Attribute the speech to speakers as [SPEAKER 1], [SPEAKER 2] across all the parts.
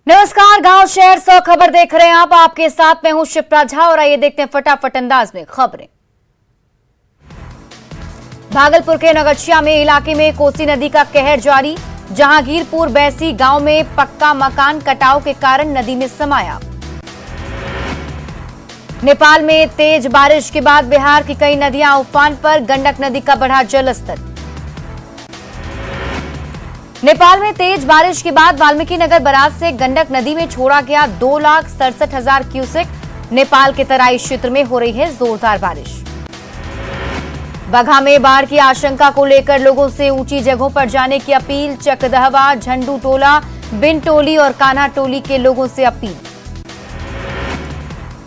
[SPEAKER 1] नमस्कार, गांव शहर 100 खबर देख रहे हैं आप। आपके साथ मैं हूं शिप्रा झा और आइए देखते हैं फटाफट अंदाज में खबरें। भागलपुर के नगच्छिया में इलाके में कोसी नदी का कहर जारी। जहांगीरपुर बैसी गांव में पक्का मकान कटाव के कारण नदी में समाया। नेपाल में तेज बारिश के बाद बिहार की कई नदियां उफान पर। गंडक नदी का बढ़ा जलस्तर। नेपाल में तेज बारिश के बाद वाल्मीकि नगर बराज से गंडक नदी में छोड़ा गया 2,67,000 क्यूसेक। नेपाल के तराई क्षेत्र में हो रही है जोरदार बारिश। बगहा में बाढ़ की आशंका को लेकर लोगों से ऊंची जगहों पर जाने की अपील। चकदहवा, झंडू टोला, बिन टोली और कान्हा टोली के लोगों से अपील।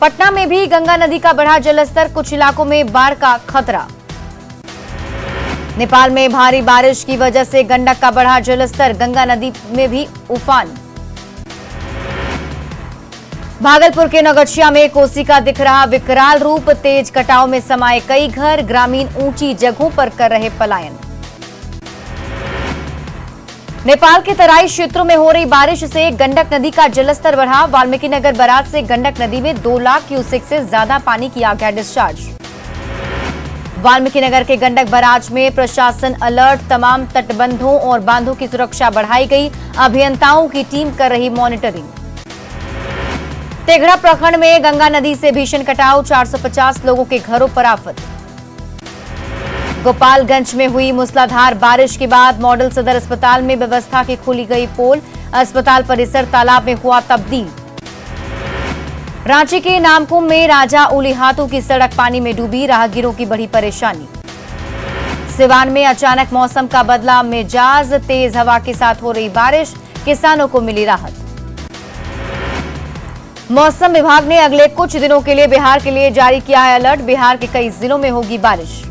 [SPEAKER 1] पटना में भी गंगा नदी का बढ़ा जलस्तर। कुछ इलाकों में बाढ़ का खतरा। नेपाल में भारी बारिश की वजह से गंडक का बढ़ा जलस्तर। गंगा नदी में भी उफान। भागलपुर के नगच्छिया में कोसी का दिख रहा विकराल रूप। तेज कटाव में समाये कई घर। ग्रामीण ऊंची जगहों पर कर रहे पलायन। नेपाल के तराई क्षेत्रों में हो रही बारिश से गंडक नदी का जलस्तर बढ़ा। वाल्मीकि नगर बराज से गंडक नदी में 2 लाख क्यूसेक से ज्यादा पानी किया गया डिस्चार्ज। वाल्मीकि नगर के गंडक बराज में प्रशासन अलर्ट। तमाम तटबंधों और बांधों की सुरक्षा बढ़ाई गई। अभियंताओं की टीम कर रही मॉनिटरिंग। तेघड़ा प्रखंड में गंगा नदी से भीषण कटाव। 450 लोगों के घरों पर आफत। गोपालगंज में हुई मूसलाधार बारिश के बाद मॉडल सदर अस्पताल में व्यवस्था की खोली गई पोल। अस्पताल परिसर तालाब में हुआ तब्दील। रांची के नामकुम में राजा उलीहातू की सड़क पानी में डूबी। राहगीरों की बड़ी परेशानी। सिवान में अचानक मौसम का बदला मिजाज। तेज हवा के साथ हो रही बारिश। किसानों को मिली राहत। मौसम विभाग ने अगले कुछ दिनों के लिए बिहार के लिए जारी किया है अलर्ट। बिहार के कई जिलों में होगी बारिश।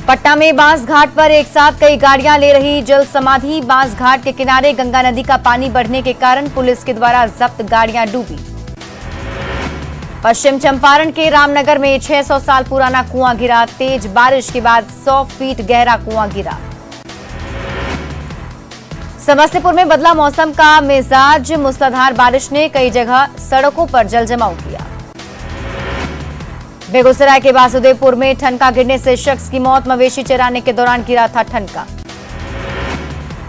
[SPEAKER 1] पटना में बांस घाट पर एक साथ कई गाड़ियां ले रही जल समाधि। बांस घाट के किनारे गंगा नदी का पानी बढ़ने के कारण पुलिस के द्वारा जब्त गाड़ियां डूबी। पश्चिम चंपारण के रामनगर में 600 साल पुराना कुआं गिरा। तेज बारिश के बाद 100 फीट गहरा कुआं गिरा। समस्तीपुर में बदला मौसम का मिजाज। मूसलाधार बारिश ने कई जगह सड़कों पर जलजमाव किया। बेगूसराय के वासुदेवपुर में ठनका गिरने से शख्स की मौत। मवेशी चराने के दौरान गिरा था ठनका।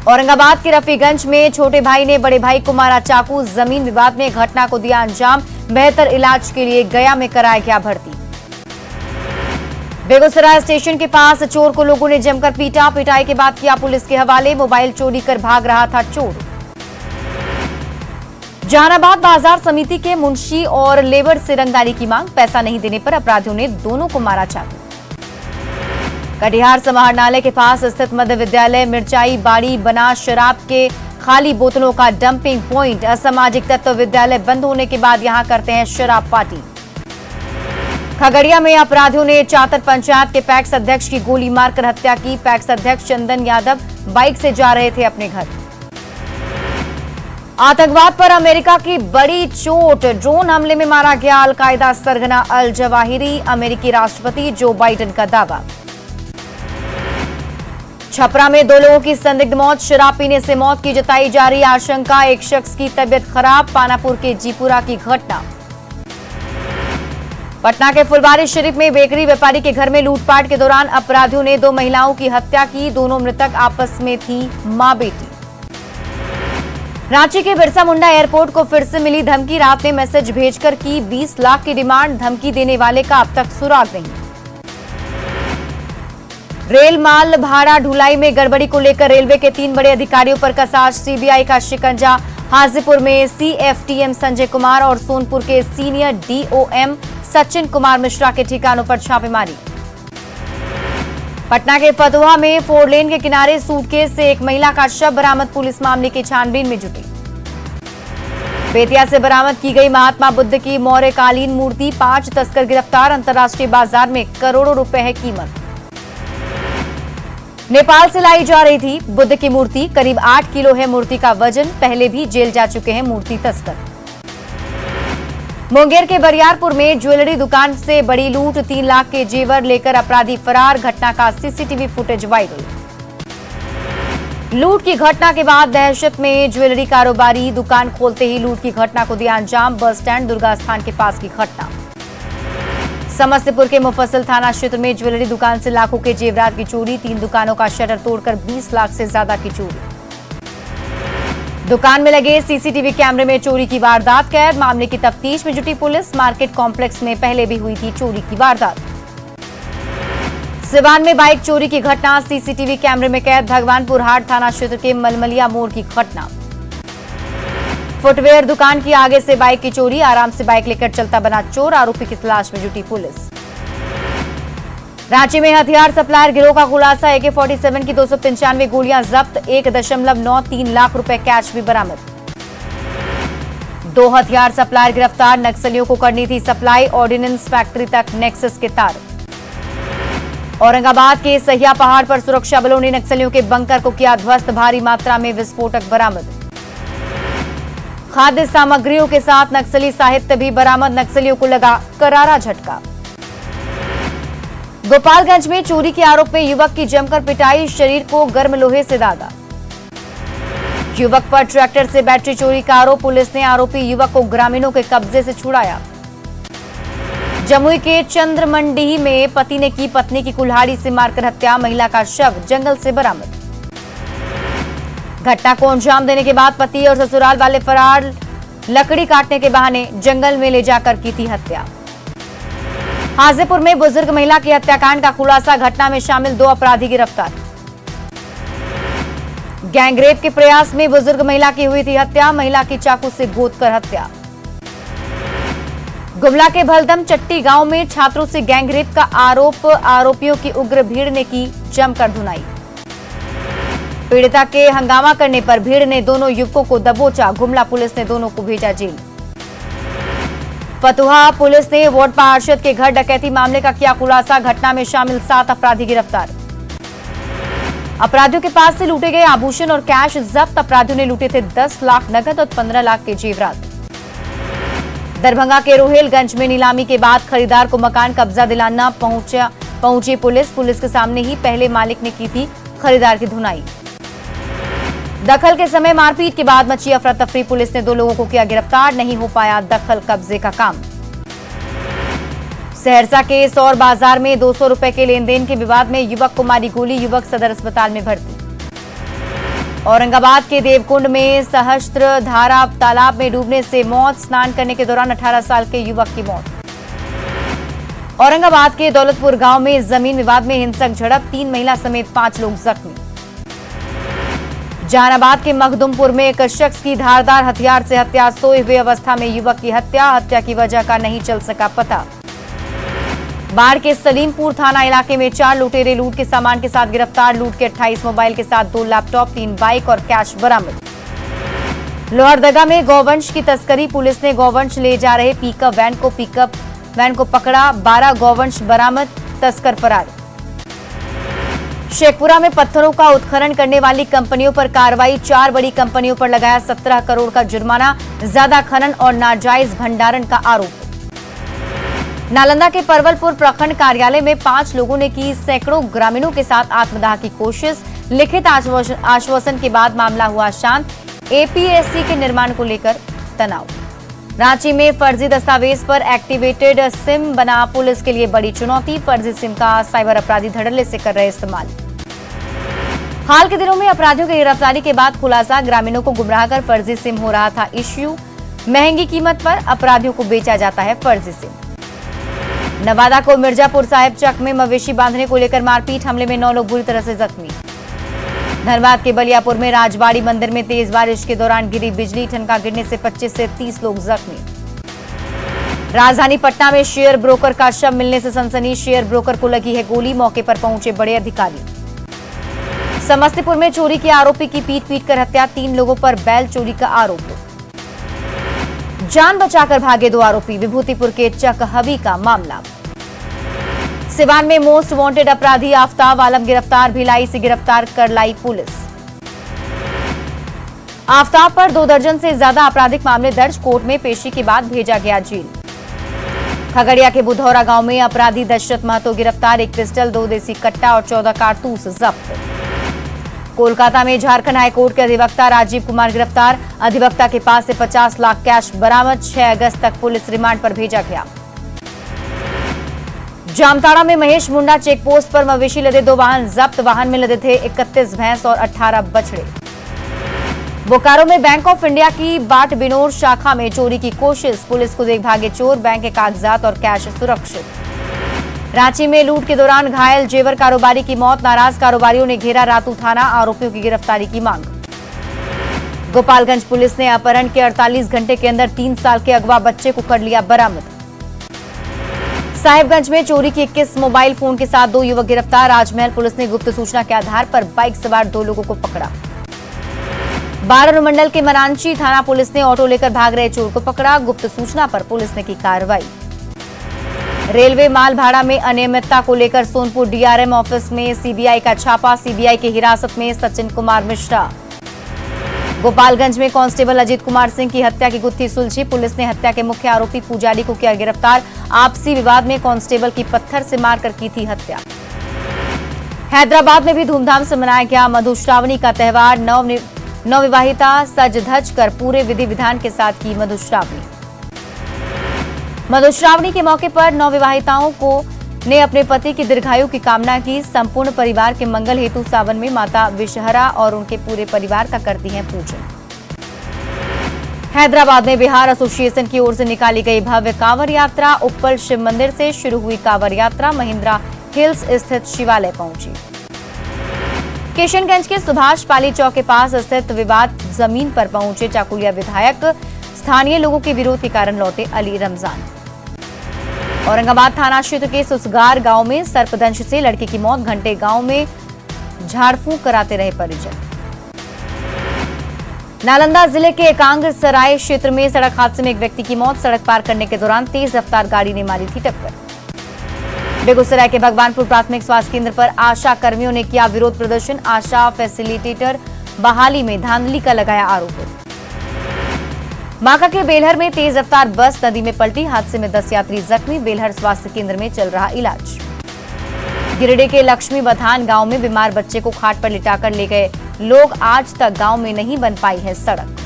[SPEAKER 1] औरंगाबाद के रफीगंज में छोटे भाई ने बड़े भाई को मारा चाकू। जमीन विवाद में घटना को दिया अंजाम। बेहतर इलाज के लिए गया में कराया गया भर्ती। बेगूसराय स्टेशन के पास चोर को लोगों ने जमकर पीटा। पिटाई के बाद किया पुलिस के हवाले। मोबाइल चोरी कर भाग रहा था चोर। जहानाबाद बाजार समिति के मुंशी और लेबर से रंगदारी की मांग। पैसा नहीं देने पर अपराधियों ने दोनों को मारा चाकू। कटिहार समाहरणालय के पास स्थित मध्य विद्यालय मिर्चाई बाड़ी बना शराब के खाली बोतलों का डंपिंग पॉइंट। असामाजिक तत्व विद्यालय बंद होने के बाद यहां करते हैं शराब पार्टी। खगड़िया में अपराधियों ने चातर पंचायत के पैक्स अध्यक्ष की गोली मारकर हत्या की। पैक्स अध्यक्ष चंदन यादव बाइक से जा रहे थे अपने घर। आतंकवाद पर अमेरिका की बड़ी चोट। ड्रोन हमले में मारा गया अलकायदा सरगना अल जवाहिरी। अमेरिकी राष्ट्रपति जो बाइडेन का दावा। छपरा में 2 लोगों की संदिग्ध मौत। शराब पीने से मौत की जताई जा रही आशंका। एक शख्स की तबीयत खराब। पानापुर के जीपुरा की घटना। पटना के फुलवारी शरीफ में बेकरी व्यापारी के घर में लूटपाट के दौरान अपराधियों ने 2 महिलाओं की हत्या की। दोनों मृतक आपस में थी मां बेटी। रांची के बिरसा मुंडा एयरपोर्ट को फिर से मिली धमकी। रात में मैसेज भेजकर की 20 लाख की डिमांड। धमकी देने वाले का अब तक सुराग नहीं। रेल माल भाड़ा ढुलाई में गड़बड़ी को लेकर रेलवे के 3 बड़े अधिकारियों पर कसा सीबीआई का शिकंजा। हाजीपुर में सीएफटीएम संजय कुमार और सोनपुर के सीनियर डीओएम सचिन कुमार मिश्रा के ठिकानों पर छापेमारी। पटना के फतुहा में 4 लेन के किनारे सूटकेस से एक महिला का शव बरामद। पुलिस मामले की छानबीन में जुटी। बेतिया से बरामद की गई महात्मा बुद्ध की मौर्यकालीन मूर्ति। 5 तस्कर गिरफ्तार। अंतर्राष्ट्रीय बाजार में करोड़ों रुपए है कीमत। नेपाल से लाई जा रही थी बुद्ध की मूर्ति। करीब 8 किलो है मूर्ति का वजन। पहले भी जेल जा चुके हैं मूर्ति तस्कर। मुंगेर के बरियारपुर में ज्वेलरी दुकान से बड़ी लूट। 3 लाख के जेवर लेकर अपराधी फरार। घटना का सीसीटीवी फुटेज वायरल। लूट की घटना के बाद दहशत में ज्वेलरी कारोबारी, दुकान खोलते ही लूट की घटना को दिया अंजाम। बस स्टैंड दुर्गा स्थान के पास की घटना। समस्तीपुर के मुफस्सिल थाना क्षेत्र में ज्वेलरी दुकान से लाखों के जेवरात की चोरी, 3 दुकानों का शटर तोड़कर 20 लाख से ज्यादा की चोरी। दुकान में लगे सीसीटीवी कैमरे में चोरी की वारदात कैद, मामले की तफ्तीश में जुटी पुलिस। मार्केट कॉम्प्लेक्स में पहले भी हुई थी चोरी की वारदात। सिवान में बाइक चोरी की घटना सीसीटीवी कैमरे में कैद, भगवानपुर हाट थाना क्षेत्र के मलमलिया मोड़ की घटना। फुटवेयर दुकान की आगे से बाइक की चोरी, आराम से बाइक लेकर चलता बना चोर, आरोपी की तलाश में जुटी पुलिस। रांची में हथियार सप्लायर गिरोह का खुलासा, AK-47 की 295 गोलियां जब्त, 1.93 लाख रुपए कैश भी बरामद। 2 हथियार सप्लायर गिरफ्तार, नक्सलियों को करनी थी सप्लाई, ऑर्डिनेंस फैक्ट्री तक नेक्सस के तार। औरंगाबाद के सहिया पहाड़ पर सुरक्षा बलों ने नक्सलियों के बंकर को किया ध्वस्त, भारी मात्रा में विस्फोटक बरामद। खाद्य सामग्रियों के साथ नक्सली साहित्य भी बरामद, नक्सलियों को लगा करारा झटका। गोपालगंज में चोरी के आरोप में युवक की जमकर पिटाई, शरीर को गर्म लोहे से दागा। युवक पर ट्रैक्टर से बैटरी चोरी का आरोप, पुलिस ने आरोपी युवक को ग्रामीणों के कब्जे से छुड़ाया। जमुई के चंद्रमंडी में पति ने की पत्नी की कुल्हाड़ी से मारकर हत्या, महिला का शव जंगल से बरामद। घटना को अंजाम देने के बाद पति और ससुराल वाले फरार, लकड़ी काटने के बहाने जंगल में ले जाकर की थी हत्या। हाजीपुर में बुजुर्ग महिला की हत्याकांड का खुलासा, घटना में शामिल 2 अपराधी गिरफ्तार। गैंगरेप के प्रयास में बुजुर्ग महिला की हुई थी हत्या, महिला की चाकू से गोदकर हत्या। गुमला के भलदम चट्टी गांव में छात्रों से गैंगरेप का आरोप, आरोपियों की उग्र भीड़ ने की जमकर धुनाई। पीड़िता के हंगामा करने पर भीड़ ने दोनों युवकों को दबोचा, गुमला पुलिस ने दोनों को भेजा जेल। फतुहा पुलिस ने वार्ड पार्षद के घर डकैती मामले का किया खुलासा, घटना में शामिल 7 अपराधी गिरफ्तार। अपराधियों के पास से लूटे गए आभूषण और कैश जब्त, अपराधियों ने लूटे थे 10 लाख नकद और 15 लाख के जेवरात। दरभंगा के रोहेलगंज में नीलामी के बाद खरीदार को मकान कब्जा दिलाना पहुंची पुलिस के सामने ही पहले मालिक ने की थी खरीदार की धुनाई। दखल के समय मारपीट के बाद मची अफरा तफरी, पुलिस ने 2 लोगों को किया गिरफ्तार, नहीं हो पाया दखल कब्जे का काम। सहरसा के सौर बाजार में 200 रुपए के लेन देन के विवाद में युवक को मारी गोली, युवक सदर अस्पताल में भर्ती। औरंगाबाद के देवकुंड में सहस्त्र धारा तालाब में डूबने से मौत, स्नान करने के दौरान 18 साल के युवक की मौत। औरंगाबाद के दौलतपुर गांव में जमीन विवाद में हिंसक झड़प, 3 महिला समेत 5 लोग जख्मी। जहानाबाद के मखदुमपुर में एक शख्स की धारदार हथियार से हत्या, सोए हुए अवस्था में युवक की हत्या की वजह का नहीं चल सका पता। बाढ़ के सलीमपुर थाना इलाके में 4 लुटेरे लूट के सामान के साथ गिरफ्तार, लूट के 28 मोबाइल के साथ 2 लैपटॉप, 3 बाइक और कैश बरामद। लोहरदगा में गौवंश की तस्करी, पुलिस ने गौवंश ले जा रहे पिकअप वैन को पकड़ा, 12 गौवंश बरामद, तस्कर फरार। शेखपुरा में पत्थरों का उत्खनन करने वाली कंपनियों पर कार्रवाई, 4 बड़ी कंपनियों पर लगाया 17 करोड़ का जुर्माना, ज्यादा खनन और नाजायज भंडारण का आरोप। नालंदा के परवलपुर प्रखंड कार्यालय में 5 लोगों ने की सैकड़ों ग्रामीणों के साथ आत्मदाह की कोशिश, लिखित आश्वासन के बाद मामला हुआ शांत। APSC के निर्माण को लेकर तनाव। रांची में फर्जी दस्तावेज पर एक्टिवेटेड सिम बना पुलिस के लिए बड़ी चुनौती, फर्जी सिम का साइबर अपराधी धड़ल्ले से कर रहे इस्तेमाल। हाल के दिनों में अपराधियों की गिरफ्तारी के बाद खुलासा, ग्रामीणों को गुमराह कर फर्जी सिम हो रहा था इश्यू, महंगी कीमत पर अपराधियों को बेचा जाता है फर्जी सिम। नवादा को मिर्जापुर साहिब चक में मवेशी बांधने को लेकर मारपीट, हमले में 9 लोग बुरी तरह से जख्मी। धनबाद के बलियापुर में राजबाड़ी मंदिर में तेज बारिश के दौरान गिरी बिजली, ठनका गिरने से 25 से 30 लोग जख्मी। राजधानी पटना में शेयर ब्रोकर का शव मिलने से सनसनी, शेयर ब्रोकर को लगी है गोली, मौके पर पहुंचे बड़े अधिकारी। समस्तीपुर में चोरी के आरोपी की पीट कर हत्या, 3 लोगों पर बैल चोरी का आरोप। जान बचाकर भागे 2 आरोपी, विभूतिपुर के चक हवी का मामला। सिवान में मोस्ट वांटेड अपराधी आफ्ताब आलम गिरफ्तार, भिलाई से गिरफ्तार कर लाई पुलिस। आफ्ताब पर 2 दर्जन से ज्यादा आपराधिक मामले दर्ज, कोर्ट में पेशी के बाद भेजा गया जेल। खगड़िया के बुधौरा गांव में अपराधी दशरथ महतो गिरफ्तार, 1 पिस्टल, 2 देसी कट्टा और 14 कारतूस जब्त। कोलकाता में झारखंड हाईकोर्ट के अधिवक्ता राजीव कुमार गिरफ्तार। अधिवक्ता के पास से 50 लाख कैश बरामद। 6 अगस्त तक पुलिस रिमांड पर भेजा गया। जामताड़ा में महेश मुंडा चेकपोस्ट पर मवेशी लदे 2 वाहन जब्त। वाहन में लदे थे 31 भैंस और 18 बछड़े। बोकारो में बैंक ऑफ इंडिया की बाट बिनोर शाखा में चोरी की कोशिश। पुलिस को देख भागे चोर। बैंक के कागजात और कैश सुरक्षित। रांची में लूट के दौरान घायल जेवर कारोबारी की मौत। नाराज कारोबारियों ने घेरा रातू थाना। आरोपियों की गिरफ्तारी की मांग। गोपालगंज पुलिस ने अपहरण के 48 घंटे के अंदर 3 साल के अगवा बच्चे को कर लिया बरामद। साहिबगंज में चोरी की 21 मोबाइल फोन के साथ 2 युवक गिरफ्तार। राजमहल पुलिस ने गुप्त सूचना के आधार पर बाइक सवार 2 लोगों को पकड़ा। बारा मंडल के मरांची थाना पुलिस ने ऑटो लेकर भाग रहे चोर को पकड़ा। गुप्त सूचना पर पुलिस ने की कार्रवाई। रेलवे माल भाड़ा में अनियमितता को लेकर सोनपुर डीआरएम ऑफिस में सीबीआई का छापा। सीबीआई की हिरासत में सचिन कुमार मिश्रा। गोपालगंज में कांस्टेबल अजीत कुमार सिंह की हत्या की गुत्थी सुलझी। पुलिस ने हत्या के मुख्य आरोपी पुजारी को किया गिरफ्तार। आपसी विवाद में कांस्टेबल की पत्थर से मारकर की थी हत्या। हैदराबाद में भी धूमधाम से मनाया गया मधुश्रावणी का त्योहार। नवविवाहिता सज धज कर पूरे विधि विधान के साथ की मधुश्रावणी। मधुश्रावणी के मौके पर नवविवाहिताओं ने अपने पति की दीर्घायु की कामना की। संपूर्ण परिवार के मंगल हेतु सावन में माता विषहरा और उनके पूरे परिवार का करती हैं पूजन। हैदराबाद में बिहार एसोसिएशन की ओर से निकाली गई भव्य कांवड़ यात्रा। उप्पल शिव मंदिर से शुरू हुई कांवड़ यात्रा महिंद्रा हिल्स स्थित शिवालय पहुंची। किशनगंज के सुभाष पाली चौक के पास स्थित विवाद जमीन पर पहुंचे चाकुलिया विधायक। स्थानीय लोगों के विरोध के कारण लौटे अली रमजान। औरंगाबाद थाना क्षेत्र के सुसगार गांव में सर्पदंश से लड़की की मौत। घंटे गांव में झाड़फूंक कराते रहे परिजन। नालंदा जिले के एकांग सराय क्षेत्र में सड़क हादसे में एक व्यक्ति की मौत। सड़क पार करने के दौरान तेज रफ्तार गाड़ी ने मारी थी टक्कर। बेगूसराय के भगवानपुर प्राथमिक स्वास्थ्य केंद्र पर आशा कर्मियों ने किया विरोध प्रदर्शन। आशा फैसिलिटेटर बहाली में धांधली का लगाया आरोप। बांका के बेलहर में तेज रफ्तार बस नदी में पलटी। हादसे में 10 यात्री जख्मी। बेलहर स्वास्थ्य केंद्र में चल रहा इलाज। गिरिडीह के लक्ष्मी बथान गांव में बीमार बच्चे को खाट पर लिटाकर ले गए लोग। आज तक गांव में नहीं बन पाई है सड़क।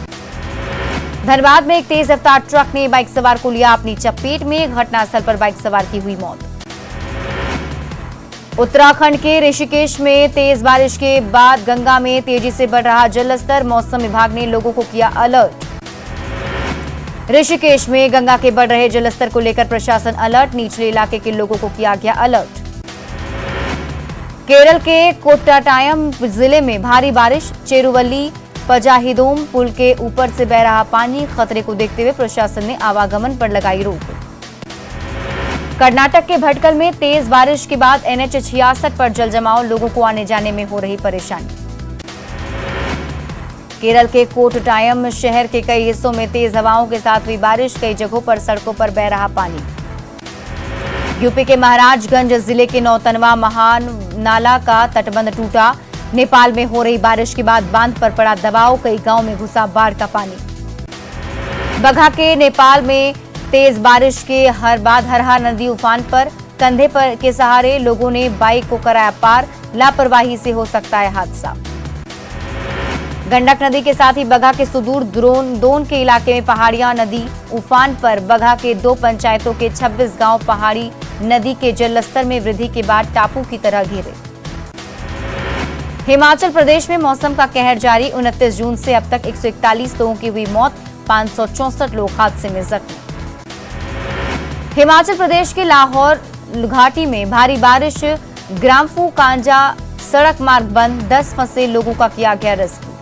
[SPEAKER 1] धनबाद में एक तेज रफ्तार ट्रक ने बाइक सवार को लिया अपनी चपेट में। घटनास्थल पर बाइक सवार की हुई मौत। उत्तराखंड के ऋषिकेश में तेज बारिश के बाद गंगा में तेजी से बढ़ रहा जलस्तर। मौसम विभाग ने लोगों को किया अलर्ट। ऋषिकेश में गंगा के बढ़ रहे जलस्तर को लेकर प्रशासन अलर्ट। निचले इलाके के लोगों को किया गया अलर्ट। केरल के कोट्टाटायम जिले में भारी बारिश। चेरुवल्ली पजाहिदोम पुल के ऊपर से बह रहा पानी। खतरे को देखते हुए प्रशासन ने आवागमन पर लगाई रोक। कर्नाटक के भटकल में तेज बारिश के बाद NH 66 पर जलजमाव। लोगों को आने जाने में हो रही परेशानी। केरल के कोट्टायम शहर के कई हिस्सों में तेज हवाओं के साथ हुई बारिश। कई जगहों पर सड़कों पर बह रहा पानी। यूपी के महाराजगंज जिले के नौतनवा महान नाला का तटबंध टूटा। नेपाल में हो रही बारिश के बाद बांध पर पड़ा दबाव। कई गांव में घुसा बाढ़ का पानी। बगहा के नेपाल में तेज बारिश के बाद हरहा नदी उफान पर। कंधे पर के सहारे लोगों ने बाइक को कराया पार। लापरवाही से हो सकता है हादसा। गंडक नदी के साथ ही बगहा के सुदूर दोन के इलाके में पहाड़ियां नदी उफान पर। बगहा के 2 पंचायतों के 26 गांव पहाड़ी नदी के जलस्तर में वृद्धि के बाद टापू की तरह घिरे। हिमाचल प्रदेश में मौसम का कहर जारी। 29 जून से अब तक 141 लोगों की हुई मौत। 564 लोग हादसे में जख्मी। हिमाचल प्रदेश के लाहौर घाटी में भारी बारिश। ग्राम्फू कांजा सड़क मार्ग बंद। 10 फंसे लोगों का किया गया रेस्क्यू।